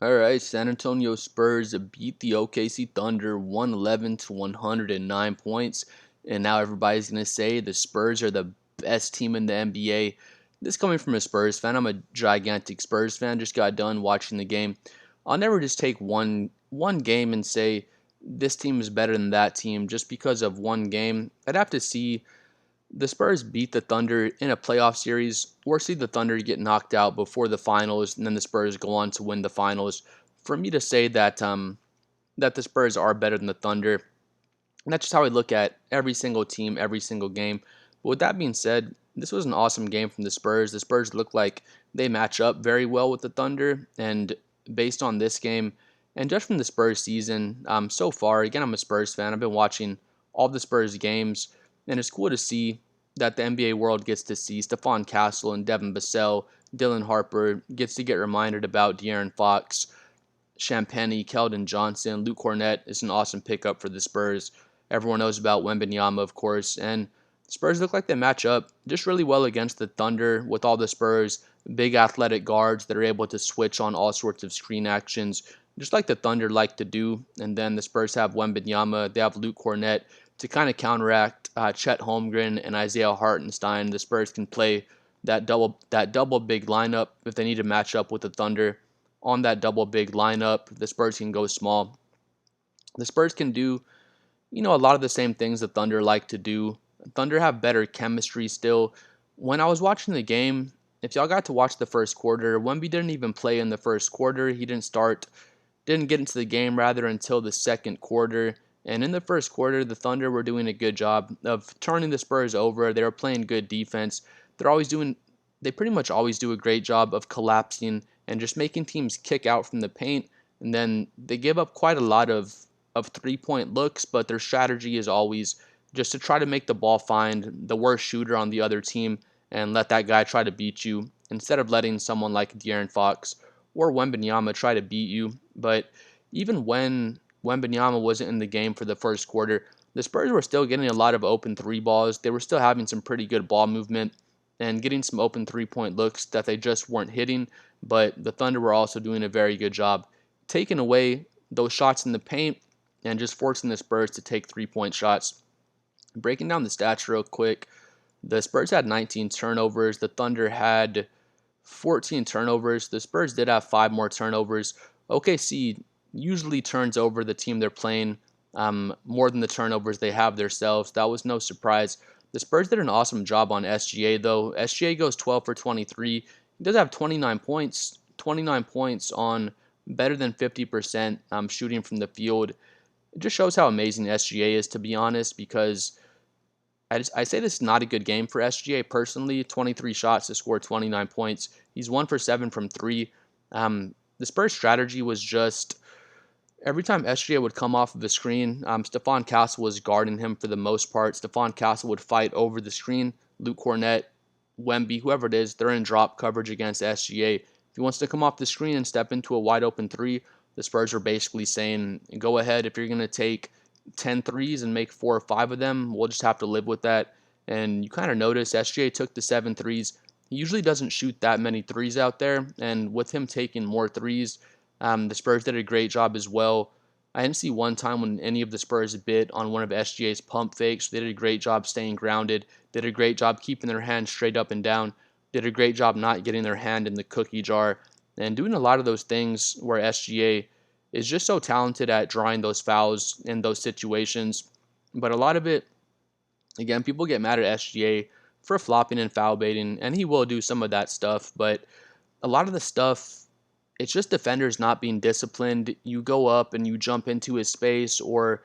All right, San Antonio Spurs beat the OKC Thunder 111 to 109 points, and now everybody's going to say the Spurs are the best team in the NBA. This coming from a Spurs fan. I'm a gigantic Spurs fan. Just got done watching the game. I'll never just take one game and say this team is better than that team just because of one game. I'd have to see the Spurs beat the Thunder in a playoff series, or see the Thunder get knocked out before the finals, and then the Spurs go on to win the finals. For me to say that the Spurs are better than the Thunder, and that's just how I look at every single team, every single game. But with that being said, this was an awesome game from the Spurs. The Spurs look like they match up very well with the Thunder, and based on this game, and just from the Spurs season so far, again, I'm a Spurs fan. I've been watching all the Spurs games, and it's cool to see that the NBA world gets to see Stephon Castle and Devin Vassell, Dylan Harper, gets to get reminded about De'Aaron Fox, Champagnie, Keldon Johnson, Luke Cornett is an awesome pickup for the Spurs. Everyone knows about Wembanyama, of course, and the Spurs look like they match up just really well against the Thunder with all the Spurs' big athletic guards that are able to switch on all sorts of screen actions, just like the Thunder like to do. And then the Spurs have Wembanyama, they have Luke Cornett to kind of counteract Chet Holmgren and Isaiah Hartenstein. The Spurs can play that double big lineup if they need to match up with the Thunder on that double big lineup. The Spurs can go small. The Spurs can do, a lot of the same things the Thunder like to do. Thunder have better chemistry still. When I was watching the game, if y'all got to watch the first quarter, Wemby didn't even play in the first quarter. He didn't get into the game rather until the second quarter. And in the first quarter, the Thunder were doing a good job of turning the Spurs over. They were playing good defense. They pretty much always do a great job of collapsing and just making teams kick out from the paint. And then they give up quite a lot of 3 point looks, but their strategy is always just to try to make the ball find the worst shooter on the other team and let that guy try to beat you instead of letting someone like De'Aaron Fox or Wembanyama try to beat you. But even when Wembanyama wasn't in the game for the first quarter, the Spurs were still getting a lot of open three balls. They were still having some pretty good ball movement and getting some open 3 point looks that they just weren't hitting. But the Thunder were also doing a very good job taking away those shots in the paint and just forcing the Spurs to take 3 point shots. Breaking down the stats real quick, the Spurs had 19 turnovers. The Thunder had 14 turnovers. The Spurs did have 5 more turnovers. OKC usually turns over the team they're playing more than the turnovers they have themselves. That was no surprise. The Spurs did an awesome job on SGA, though. SGA goes 12 for 23. He does have 29 points, 29 points on better than 50% shooting from the field. It just shows how amazing SGA is, to be honest, because I say this is not a good game for SGA personally. 23 shots to score 29 points. He's 1 for 7 from three. The Spurs strategy was just every time SGA would come off of the screen, Stephon Castle was guarding him for the most part. Stephon Castle would fight over the screen. Luke Cornett, Wemby, whoever it is, they're in drop coverage against SGA. If he wants to come off the screen and step into a wide open three, the Spurs are basically saying, go ahead. If you're going to take 10 threes and make 4 or 5 of them, we'll just have to live with that. And you kind of notice SGA took the 7 threes. He usually doesn't shoot that many threes out there. And with him taking more threes, the Spurs did a great job as well. I didn't see one time when any of the Spurs bit on one of SGA's pump fakes. They did a great job staying grounded, did a great job keeping their hands straight up and down, did a great job not getting their hand in the cookie jar, and doing a lot of those things where SGA is just so talented at drawing those fouls in those situations. But a lot of it, again, people get mad at SGA for flopping and foul baiting, and he will do some of that stuff, but a lot of the stuff, it's just defenders not being disciplined. You go up and you jump into his space, or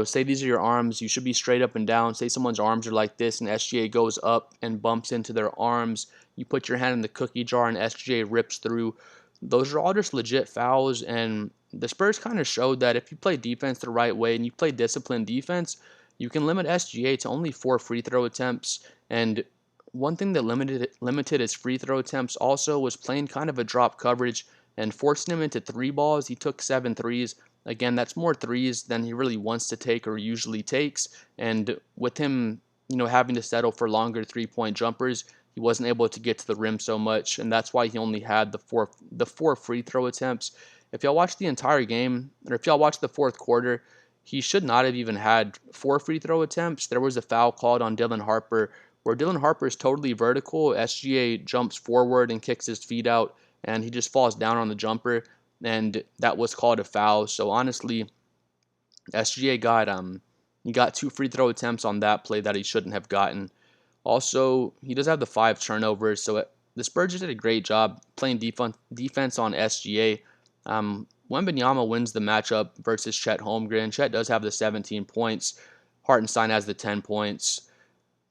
say these are your arms, you should be straight up and down. Say someone's arms are like this and SGA goes up and bumps into their arms. You put your hand in the cookie jar and SGA rips through. Those are all just legit fouls, and the Spurs kind of showed that if you play defense the right way and you play disciplined defense, you can limit SGA to only 4 free throw attempts. And one thing that limited his free throw attempts also was playing kind of a drop coverage and forcing him into three balls. He took 7 threes. Again, that's more threes than he really wants to take or usually takes. And with him, having to settle for longer 3 point jumpers, he wasn't able to get to the rim so much, and that's why he only had the four free throw attempts. If y'all watch the entire game, or if y'all watch the fourth quarter, he should not have even had four free throw attempts. There was a foul called on Dylan Harper where Dylan Harper is totally vertical. SGA jumps forward and kicks his feet out, and he just falls down on the jumper, and that was called a foul. So honestly, SGA got two free throw attempts on that play that he shouldn't have gotten. Also, he does have the 5 turnovers, so the Spurs just did a great job playing defense on SGA. Wembanyama wins the matchup versus Chet Holmgren. Chet does have the 17 points. Hartenstein has the 10 points,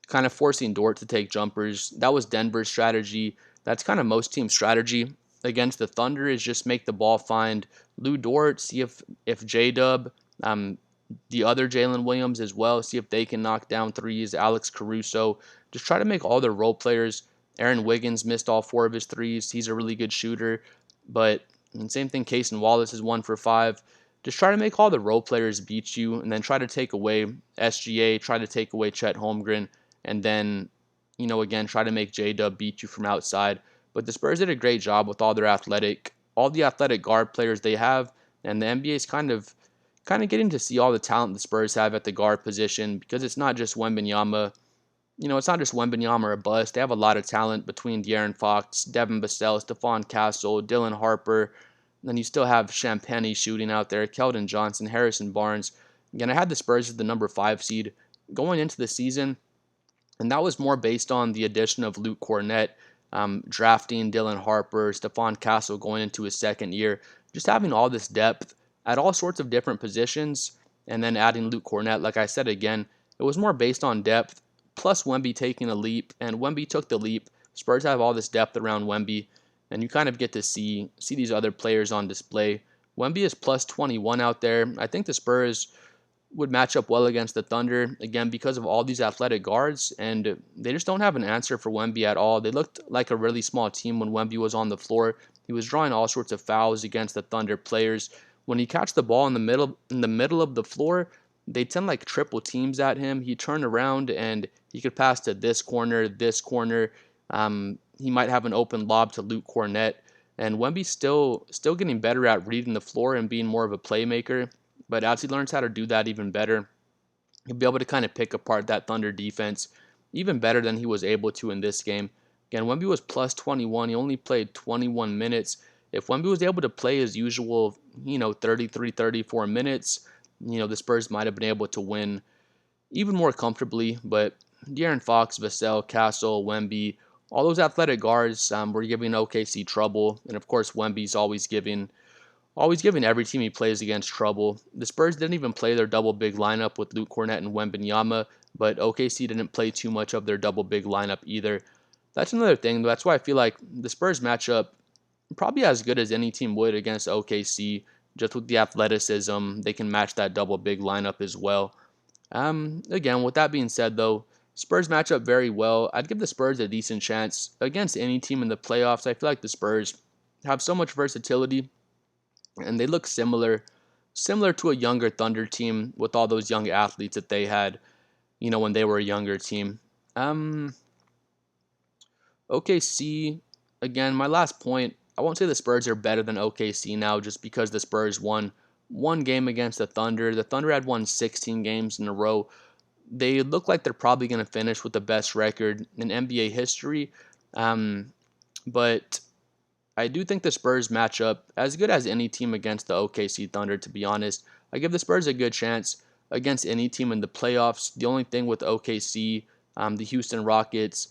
kind of forcing Dort to take jumpers. That was Denver's strategy. That's kind of most teams' strategy against the Thunder, is just make the ball find Lou Dort, see if J-Dub, the other Jalen Williams as well, see if they can knock down threes. Alex Caruso, just try to make all their role players. Aaron Wiggins missed all 4 of his threes. He's a really good shooter, but same thing. Cason Wallace is 1 for 5. Just try to make all the role players beat you, and then try to take away SGA, try to take away Chet Holmgren, and then, again, try to make J-Dub beat you from outside. But the Spurs did a great job with all the athletic guard players they have, and the NBA is kind of getting to see all the talent the Spurs have at the guard position, because it's not just Wembanyama. It's not just Wembanyama or bust. They have a lot of talent between De'Aaron Fox, Devin Vassell, Stephon Castle, Dylan Harper. Then you still have Champagnie shooting out there, Keldon Johnson, Harrison Barnes. Again, I had the Spurs as the number 5 seed going into the season, and that was more based on the addition of Luke Kornet, drafting Dylan Harper, Stephon Castle going into his second year, just having all this depth at all sorts of different positions, and then adding Luke Kornet. Like I said again, it was more based on depth, plus Wemby taking a leap, and Wemby took the leap. Spurs have all this depth around Wemby, and you kind of get to see these other players on display. Wemby is plus 21 out there. I think the Spurs would match up well against the Thunder, again, because of all these athletic guards, and they just don't have an answer for Wemby at all. They looked like a really small team when Wemby was on the floor. He was drawing all sorts of fouls against the Thunder players. When he catch the ball in the middle of the floor, they tend like triple teams at him. He turned around and he could pass to this corner, this corner. He might have an open lob to Luke Kornet. And Wemby's still getting better at reading the floor and being more of a playmaker. But as he learns how to do that even better, he'll be able to kind of pick apart that Thunder defense even better than he was able to in this game. Again, Wemby was plus 21. He only played 21 minutes. If Wemby was able to play his usual, 33, 34 minutes, the Spurs might have been able to win even more comfortably. But De'Aaron Fox, Vassell, Castle, Wemby, all those athletic guards were giving OKC trouble. And of course, Wemby's always giving every team he plays against trouble. The Spurs didn't even play their double big lineup with Luke Kornet and Wembanyama, but OKC didn't play too much of their double big lineup either. That's another thing. That's why I feel like the Spurs matchup probably as good as any team would against OKC. Just with the athleticism, they can match that double big lineup as well. Again, with that being said, though, Spurs match up very well. I'd give the Spurs a decent chance against any team in the playoffs. I feel like the Spurs have so much versatility, and they look similar to a younger Thunder team with all those young athletes that they had, when they were a younger team. OKC, again, my last point, I won't say the Spurs are better than OKC now just because the Spurs won one game against the Thunder. The Thunder had won 16 games in a row. They look like they're probably going to finish with the best record in NBA history. But I do think the Spurs match up as good as any team against the OKC Thunder, to be honest. I give the Spurs a good chance against any team in the playoffs. The only thing with OKC, the Houston Rockets,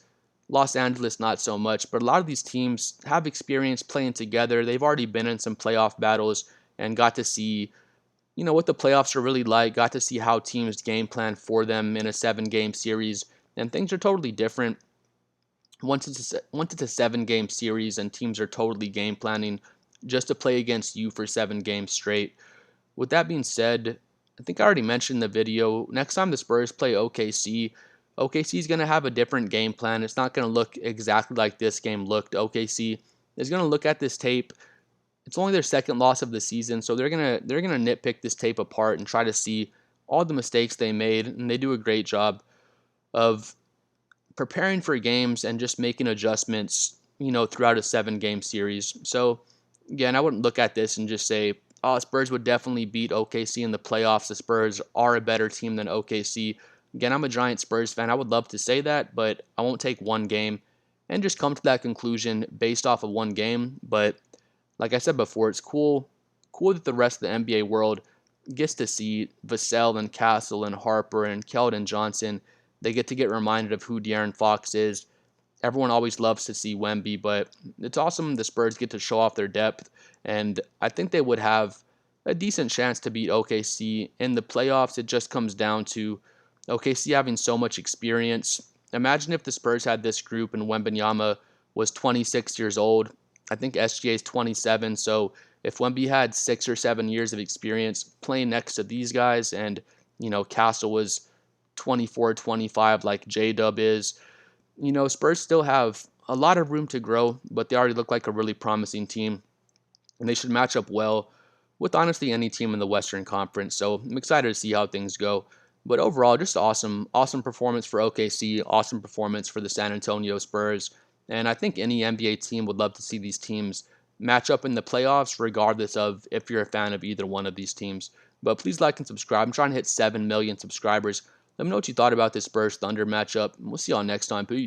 Los Angeles, not so much. But a lot of these teams have experience playing together. They've already been in some playoff battles and got to see, what the playoffs are really like. Got to see how teams game plan for them in a 7-game series. And things are totally different once it's a 7-game series and teams are totally game planning just to play against you for 7 games straight. With that being said, I think I already mentioned in the video, next time the Spurs play OKC is going to have a different game plan. It's not going to look exactly like this game looked. OKC is going to look at this tape. It's only their second loss of the season, so they're going to nitpick this tape apart and try to see all the mistakes they made, and they do a great job of preparing for games and just making adjustments, throughout a 7 game series. So again, I wouldn't look at this and just say, oh, Spurs would definitely beat OKC in the playoffs. The Spurs are a better team than OKC. Again, I'm a giant Spurs fan. I would love to say that, but I won't take one game and just come to that conclusion based off of one game. But like I said before, it's cool that the rest of the NBA world gets to see Vassell and Castle and Harper and Keldon Johnson. They get to get reminded of who De'Aaron Fox is. Everyone always loves to see Wemby, but it's awesome the Spurs get to show off their depth, and I think they would have a decent chance to beat OKC in the playoffs. It just comes down to OKC having so much experience. Imagine if the Spurs had this group and Wembanyama was 26 years old. I think SGA is 27, so if Wemby had 6 or 7 years of experience playing next to these guys and, Castle was 24, 25 like J-Dub is, Spurs still have a lot of room to grow, but they already look like a really promising team, and they should match up well with honestly any team in the Western Conference. So I'm excited to see how things go. But overall, just awesome performance for OKC, awesome performance for the San Antonio Spurs. And I think any NBA team would love to see these teams match up in the playoffs, regardless of if you're a fan of either one of these teams. But please like and subscribe. I'm trying to hit 7 million subscribers. Let me know what you thought about this Spurs Thunder matchup. We'll see y'all next time. Peace.